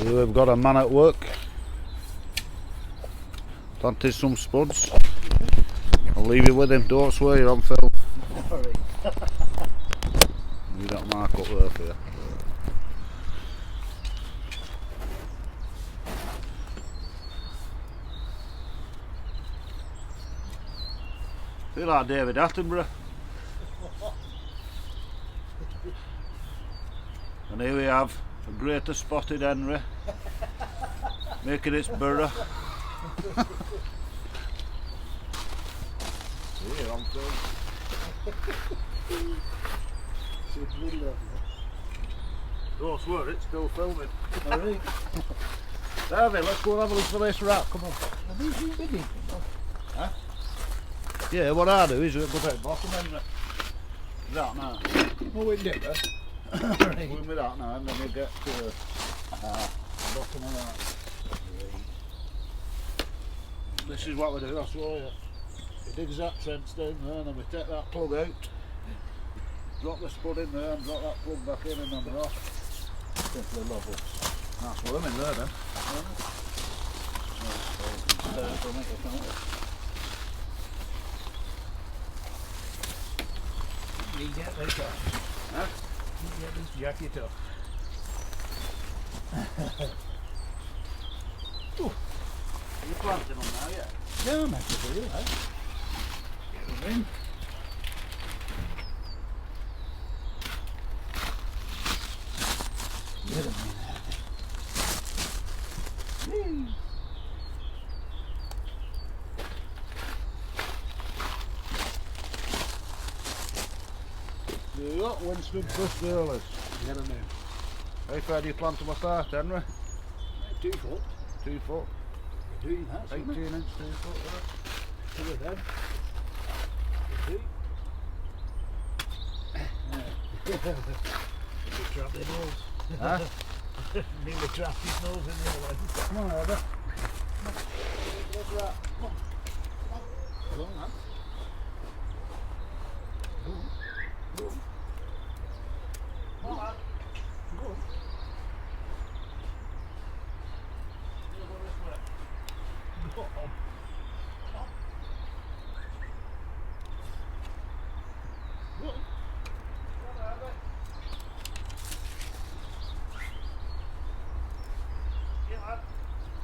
Here we've got a man at work. Planted some spuds. I'll leave you with him, don't swear you're on film. Sorry. You got mark up there for you. Feel like David Attenborough. And here we have a greater spotted Henry making its burrow. Here on film. Don't swear, it's still filming. Alright. David, let's go and have a look for this rat, come on. Have these been bidding? Huh? Yeah, what I do is go to the bottom end. That now. Oh, we did that. Right. We'll with that now and then we get to the bottom of that. This is what we do, that's why it digs that trench down there and then we take that plug out, drop the spud in there and drop that plug back in and then we're off. Simply level. That's worm in there then. You get this off. Huh? You get this jacket off. You planting them now yet? Yeah, I'm happy to do that. Get them in. Get them in. There you go, Winston First Earlies. Get them in. How far do you plant them at start, Henry? 2 foot. 2 foot. You're doing that, 18 isn't it? inch, 2 foot, Look at them. You trap their nose. Huh? Nearly trapped his nose in the other one. Come on, Herbert. What's that? Come on. Go on, man. Go on. Go on. Come on, man. Go on. You go this way. Go on. Come on. Go on.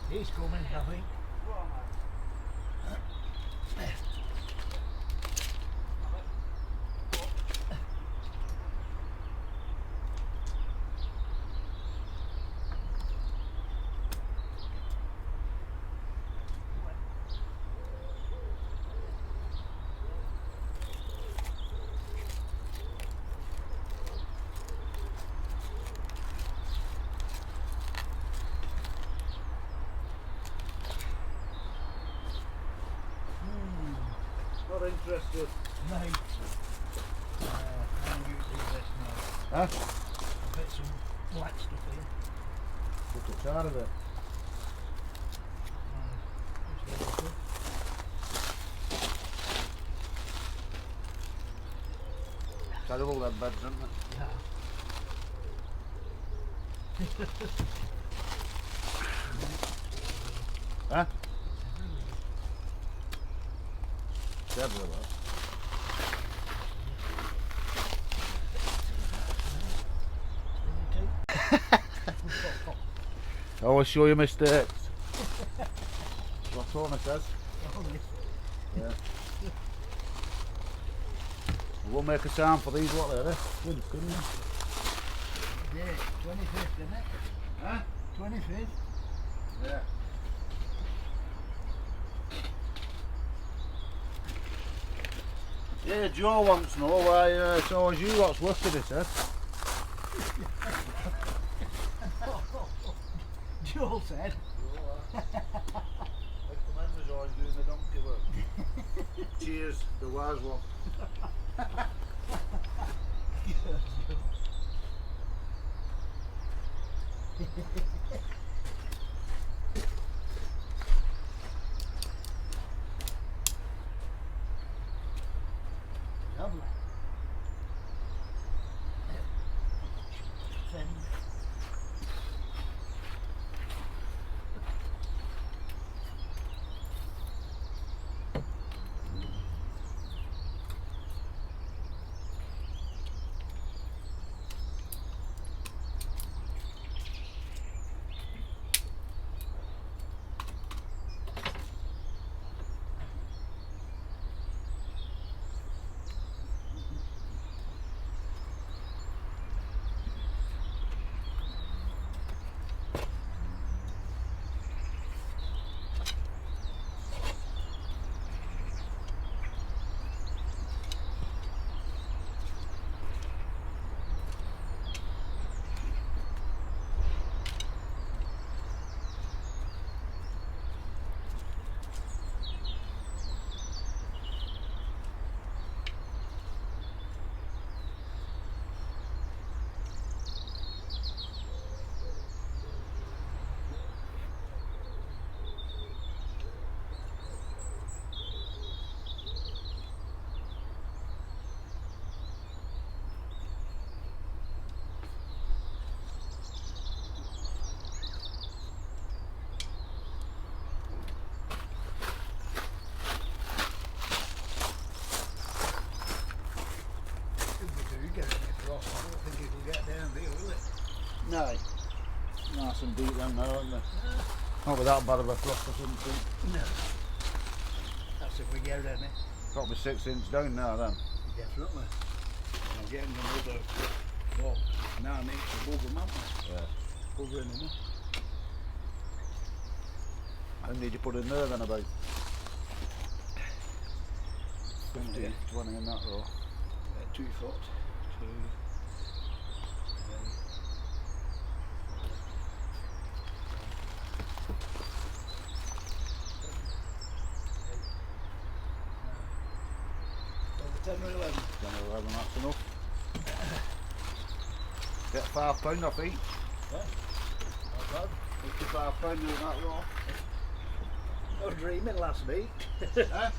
He's coming, I think. Not interested. No. I'm using this now. Huh? I'll put some black stuff in. Put the tar of it. That's really good. Terrible them beds, isn't it? Yeah. Huh? Everywhere. Always show your mistakes. That's what Tony says. Yeah. We'll make a sound for these, what they're, couldn't we? Yeah, 25th, isn't it? Huh? 25th. Yeah. Yeah, Joe wants to know why it's always you what's working it, eh? Joel said. Recommenders always doing the donkey work. Cheers, the wise one. Lovely. Then No. Nice and deep then now, aren't they? Not with that bad of a frost or something. No. That's if we get any. Got me 6 inch down now then. Definitely. I'm getting another, well, 9 inches above them, aren't we? Yeah. Covering them. How many did you put in there then about? 15, 20 in that row. 2 foot. 2. Over 10 or 11. 10 or 11, that's enough. Get £5 off each. Yeah. Not bad. £55 in that row. I was dreaming last night. Huh?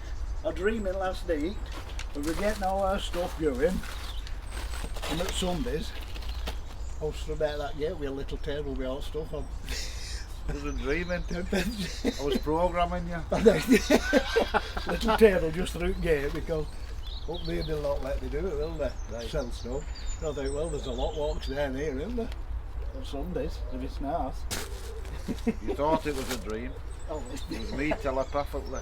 I was dreaming last night. We were getting all our stuff going. And at Sundays, I was stood at that gate with a little table with all stuff on. I wasn't dreaming. I was programming you. Little table just through the gate because up there they'll not let me do it, will they? Right. Sell stuff. So I think, well, there's a lot walks down here, isn't there? On Sundays, if it's nice. You thought it was a dream. Oh, It was me telepathically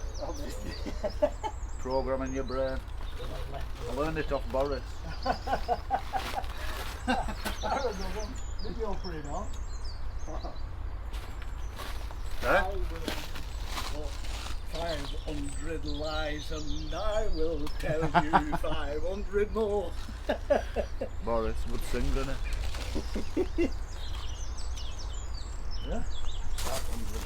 programming your brain. I learned it off Boris. Did you offer it on? Eh? 500 lies and I will tell you 500 more. Boris would sing, didn't it? Yeah. 500.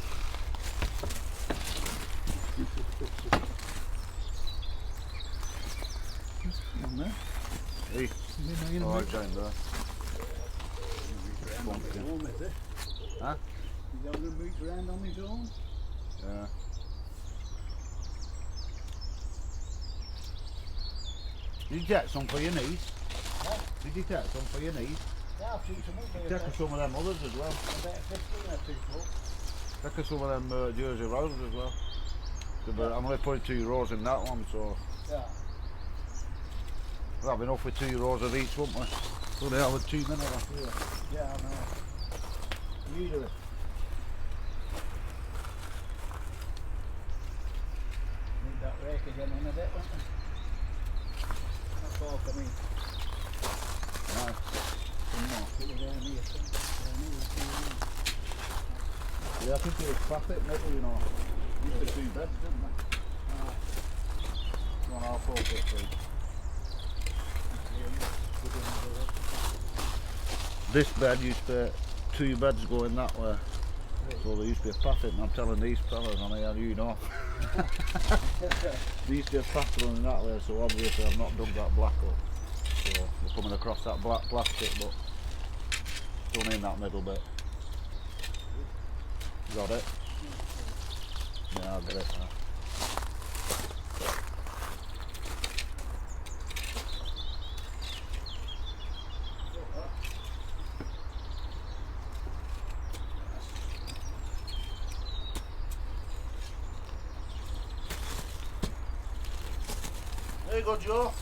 On there. Hey, You know, oh, right down there. on his own, is it? Huh? He's having a mooch around on his own. Yeah. Did you get some for your niece? Huh? Did you get some for your niece? Yeah, I've seen some of Take them. her some of them others as well. About 15 or 2 foot. Take her some of them Jersey roses as well. But I'm only putting 2 rows in that one, so Yeah. we'll have enough with 2 rows of each, won't we? So they have a 2 minutes. Yeah, I know. Usually. Need that rake again in a bit, won't we? That's all for me. Nice. Some more. It was down here, some. Down here, Yeah, I think it was traffic metal, you know. Used to 2 beds, didn't they? 1.5 4 foot big. This bed used to 2 beds going that way. So there used to be a pathway, and I'm telling these fellas on here, you know. There used to be a path running that way, so obviously I've not dug that black up. So we're coming across that black plastic, but done in that middle bit. Got it? Yeah, I'll get it now. There you go, Joe.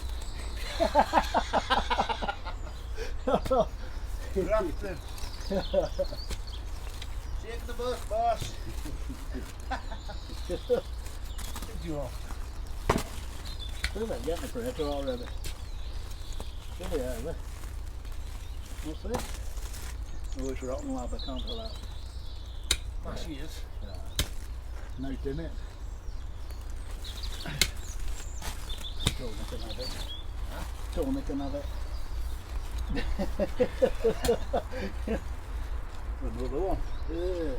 Grafton. Shake the bus, boss. Joe. Look at getting the predator already. Should we have it? What's this? Oh, it's rotten lab, I can't pull that. Last year's. Nice, isn't it? Tony can have it. Huh? Tony can have it. Another one. Yeah.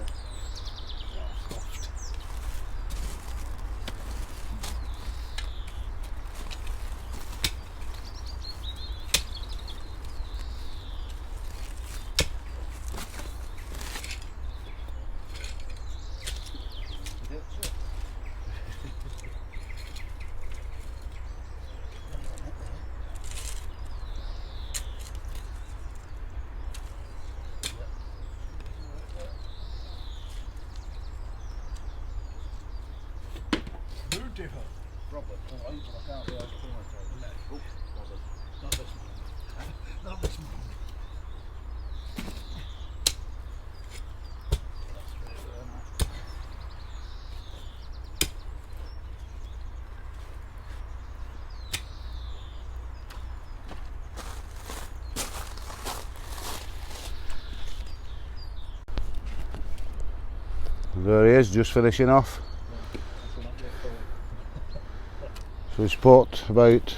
Beautiful. Probably. Oh, I can't be able to pull it out. No. Oh, probably. Not this one. Not this one. There he is, just finishing off. That's not your phone. So he's put about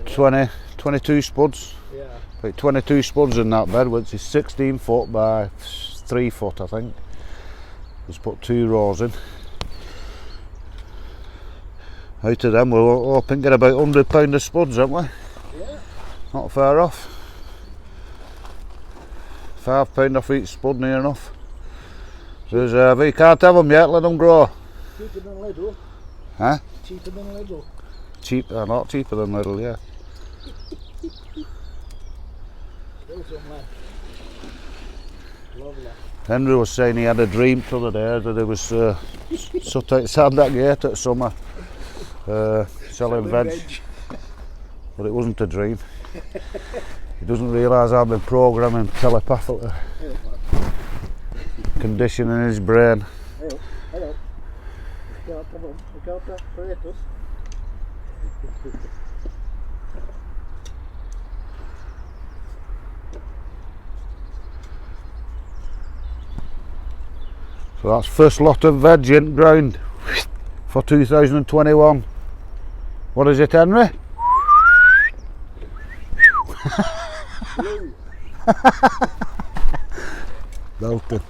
22 spuds. Yeah. About 22 spuds in that bed, which is 16 foot by 3 foot, I think. He's put 2 rows in. Out of them, we're hoping to get about £100 of spuds, aren't we? Yeah. Not far off. £5 off each spud, near enough. There's, but you can't have them yet, let them grow. Cheaper than Lidl. Huh? Cheaper than Lidl. A lot cheaper than Lidl, yeah. Still some left. Lovely. Henry was saying he had a dream the other day that he was sat outside that gate at summer selling veg. But it wasn't a dream. He doesn't realise I've been programming telepathically, conditioning his brain. Hello, hello. We can't have potatoes. So that's first lot of veg in ground for 2021. What is it, Henry? Blue. Belted.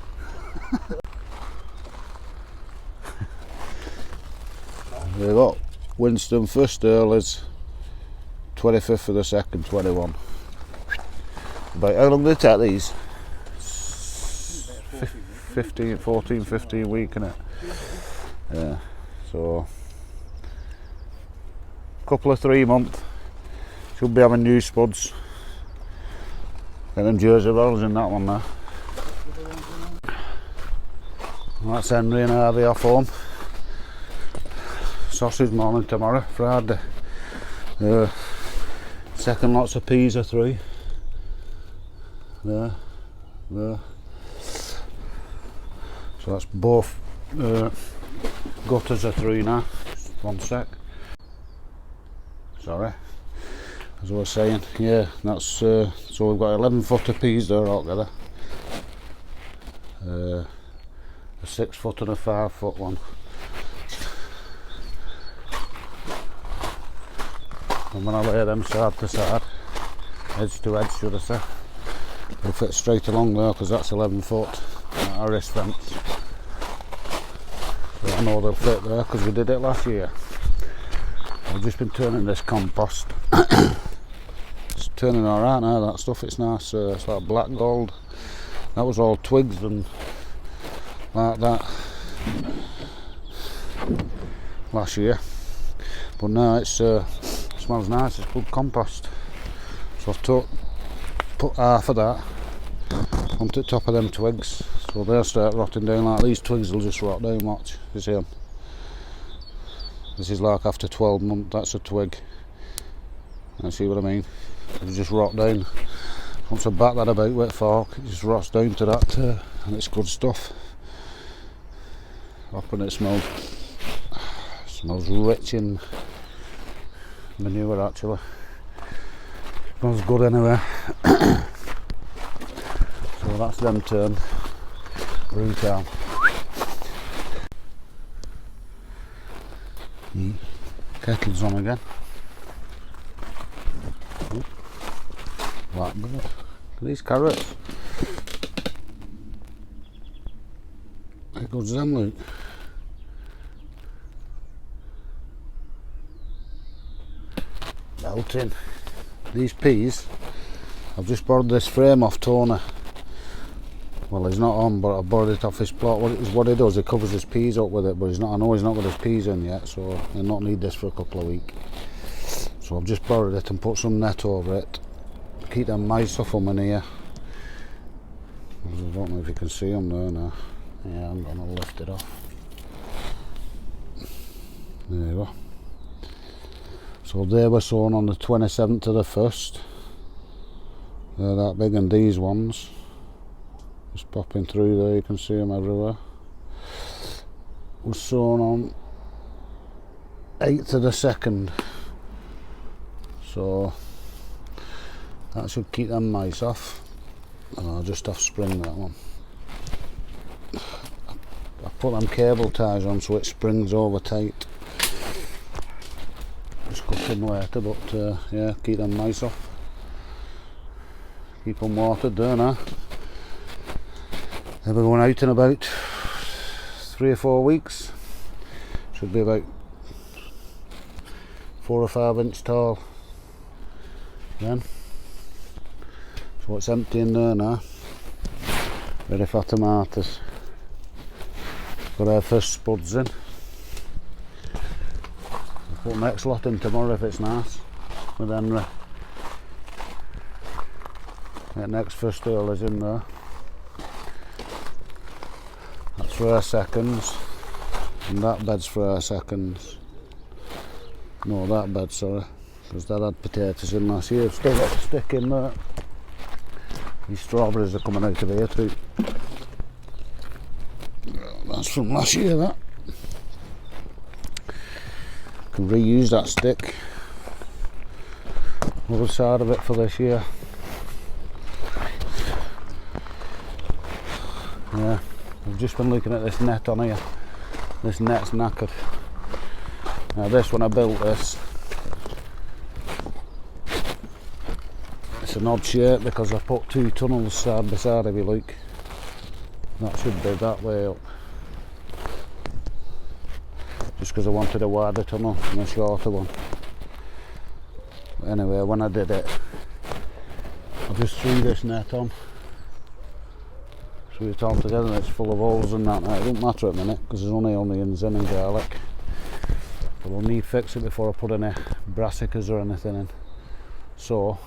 We got Winston first earlies, 25th of the 2nd, 21. About how long do they take these? 15 week, innit? Yeah, so couple of 3 months, should be having new spuds. Get them Jersey rolls in that one there. That's Henry and Harvey off home. Sausage morning tomorrow, Friday. Second lots of peas are 3. There. So that's both gutters are 3 now. Just 1 sec. Sorry. As I was saying, yeah, that's so we've got 11 foot of peas there altogether. A 6 foot and a 5 foot one. And when I lay them side to side, edge to edge should I say, they'll fit straight along there because that's 11 foot at our wrist fence. So I know they'll fit there because we did it last year. I've just been turning this compost. It's turning alright now, that stuff, it's nice, it's like black gold. That was all twigs and like that last year. But now it smells nice, it's good compost. So I've put half of that onto the top of them twigs. So they'll start rotting down, like these twigs will just rot down, watch, you see them. This is like after 12 months, that's a twig. You see what I mean? It'll just rot down. Once I bat that about with a fork, it just rots down to that, and it's good stuff. Up and it smells rich in manure actually. Smells good anyway. So that's them turned. Brew time. Kettle's on again. Blackbird. Look at these carrots. How good's them look? Melting. These peas, I've just borrowed this frame off Tony. Well, he's not on, but I borrowed it off his plot. What he does, he covers his peas up with it, but I know he's not got his peas in yet, so he'll not need this for a couple of weeks. So I've just borrowed it and put some net over it to keep them mice off them in here. I don't know if you can see them there now. Yeah, I'm going to lift it off. There you go. So they were sown on the 27th of the 1st. They're that big, and these ones, just popping through there, you can see them everywhere, was sown on 8th of the 2nd. So that should keep them mice off. Just off spring, that one. put them cable ties on so it springs over tight. Just cut them later, but yeah, keep them nice off. Keep them watered there now. They'll be going out in about 3 or 4 weeks. Should be about 4 or 5 inch tall then. So it's empty in there now, ready for tomatoes. Got our first spuds in. We'll put the next lot in tomorrow if it's nice with Henry. Get next first earlies in there. That's for our seconds, and that bed's for our seconds. No, that bed, sorry, because that had potatoes in last year. Still got a stick in there. These strawberries are coming out of here too. That's from last year, that. Can reuse that stick. Other side of it for this year. Yeah, I've just been looking at this net on here. This net's knackered. Now this, when I built this, it's an odd shape because I put 2 tunnels side by side, if you look. That should be that way up. Just because I wanted a wider tunnel and a shorter one. But anyway, when I did it, I just threw this net on. Threw it all together and it's full of holes and that. Now, it doesn't matter at the minute because there's only onions in and garlic. But I'll need to fix it before I put any brassicas or anything in. So,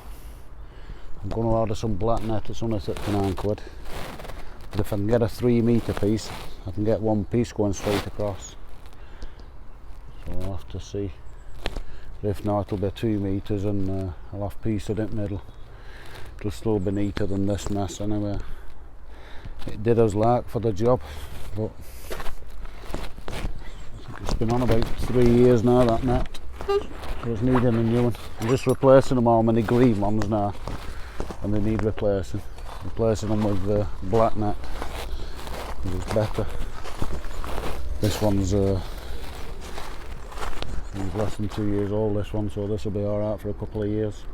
I'm going to order some black net. It's only £69. But if I can get a 3 metre piece, I can get one piece going straight across. So I'll have to see. But if not, it'll be 2 metres and I'll have piece in the middle. It'll still be neater than this mess anyway. It did us like for the job, but I think it's been on about 3 years now, that net. So it's needing a new one. I'm just replacing them all, many green ones now, and they need replacing. Replacing them with black net, because it's better. This one's less than 2 years old, this one, so this will be alright for a couple of years.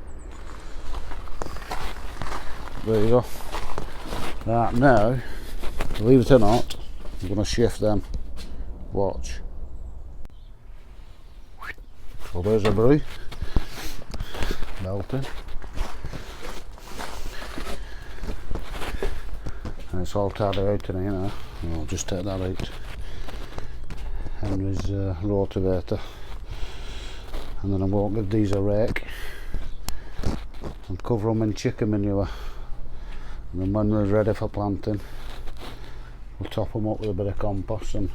There you go. Right, now, believe it or not, I'm going to shift them. Watch. So there's a brew. Melting. And it's all tied out in here now. I'll just take that out. Henry's rotavator. And then I'm going to give these a rake and cover them in chicken manure. And then when we're ready for planting, we'll top them up with a bit of compost and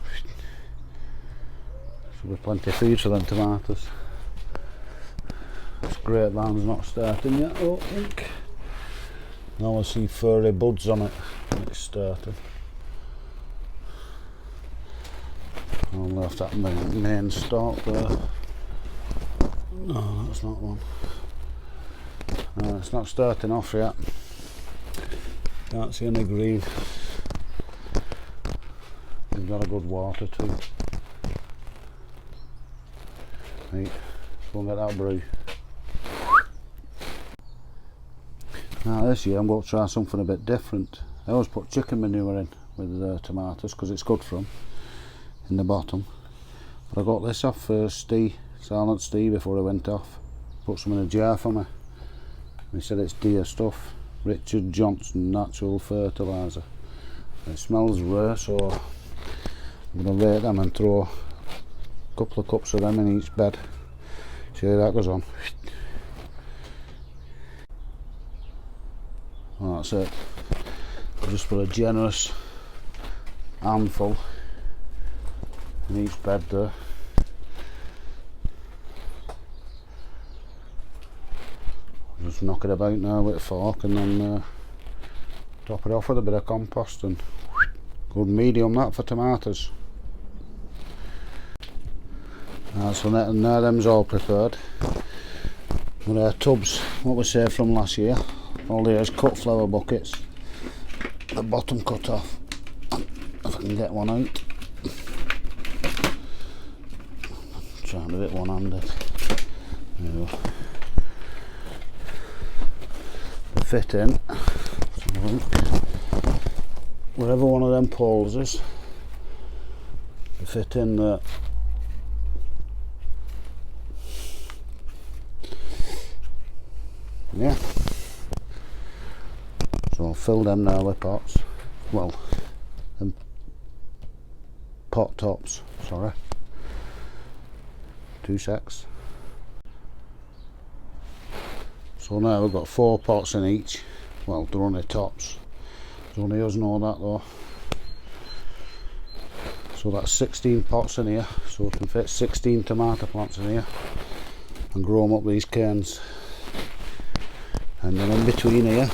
there'll be plenty of food for them tomatoes. This grapevine's not starting yet, I don't think. Now I see furry buds on it when it's starting. I'll left that main stalk there. No, that's not one. No, it's not starting off yet. Can't see any green. We've got a good water too. Right, go and get that brew. Now this year I'm going to try something a bit different. I always put chicken manure in with the tomatoes because it's good for them in the bottom. But I got this off Silent Steve before I went off. Put some in a jar for me. He said it's dear stuff. Richard Johnson natural fertiliser. It smells rare, so I'm going to rate them and throw a couple of cups of them in each bed. See how that goes on. Well, that's it. I'll just put a generous handful in each bed there. Just knock it about now with a fork and then top it off with a bit of compost and good medium that for tomatoes. So now them's all prepared. With our tubs, what we saved from last year, all these cut flower buckets, the bottom cut off, if I can get one out. trying to do it one-handed. There we go. They fit in, wherever one of them poles is, they fit in there. Yeah. So I'll fill them now with pots. Well, them pot tops, sorry. 2 secs. So now we've got 4 pots in each. Well, they're only tops. There's only us know that though. So that's 16 pots in here. So we can fit 16 tomato plants in here and grow them up with these cairns. And then in between here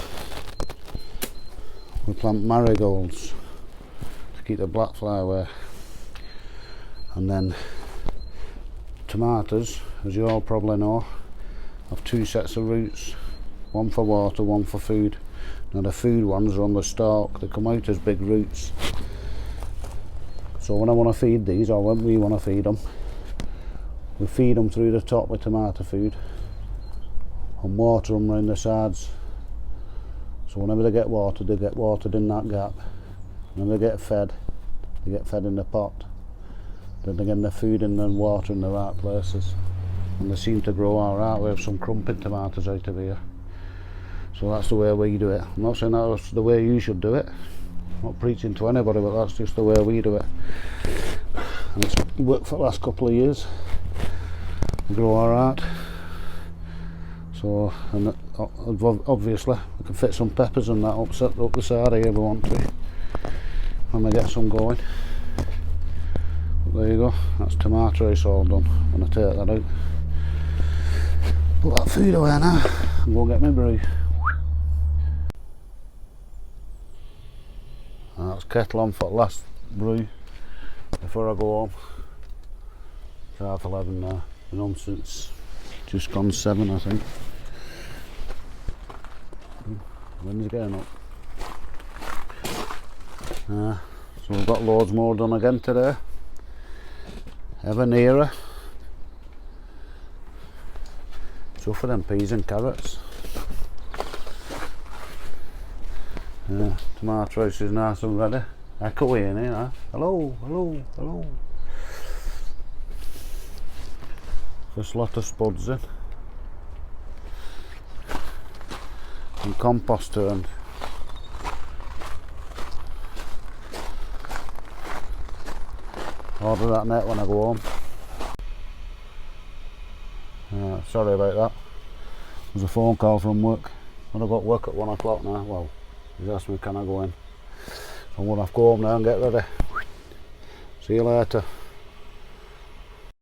we plant marigolds to keep the black fly away. And then tomatoes, as you all probably know, have 2 sets of roots, one for water, one for food. Now the food ones are on the stalk, they come out as big roots. So when I want to feed these, or when we want to feed them, we feed them through the top with tomato food and water them around the sides. So whenever they get watered in that gap. When they get fed in the pot. Then they're getting the food in and water in the right places. And they seem to grow alright. We have some crumping tomatoes out of here. So that's the way we do it. I'm not saying that's the way you should do it. I'm not preaching to anybody, but that's just the way we do it. And it's worked for the last couple of years. They grow alright. So, and obviously we can fit some peppers and that up the side here if we want to. When we get some going. But there you go, that's tomato rice all done. I'm going to take that out. Put that food away now and go get my brew. That's kettle on for the last brew before I go home. It's 11:30 now. Been on since just gone 7, I think. When's it getting up? So we've got loads more done again today. Ever nearer. So for them peas and carrots. Tomato rice is nice and ready. Echoey in here, huh? Hello, hello, hello. First lot of spuds in. And compost turned. Order that net when I go home. Sorry about that. There's a phone call from work. But I've got work at 1 o'clock now. Well, he's asked me can I go in. So I'm going to have to go home now and get ready. See you later.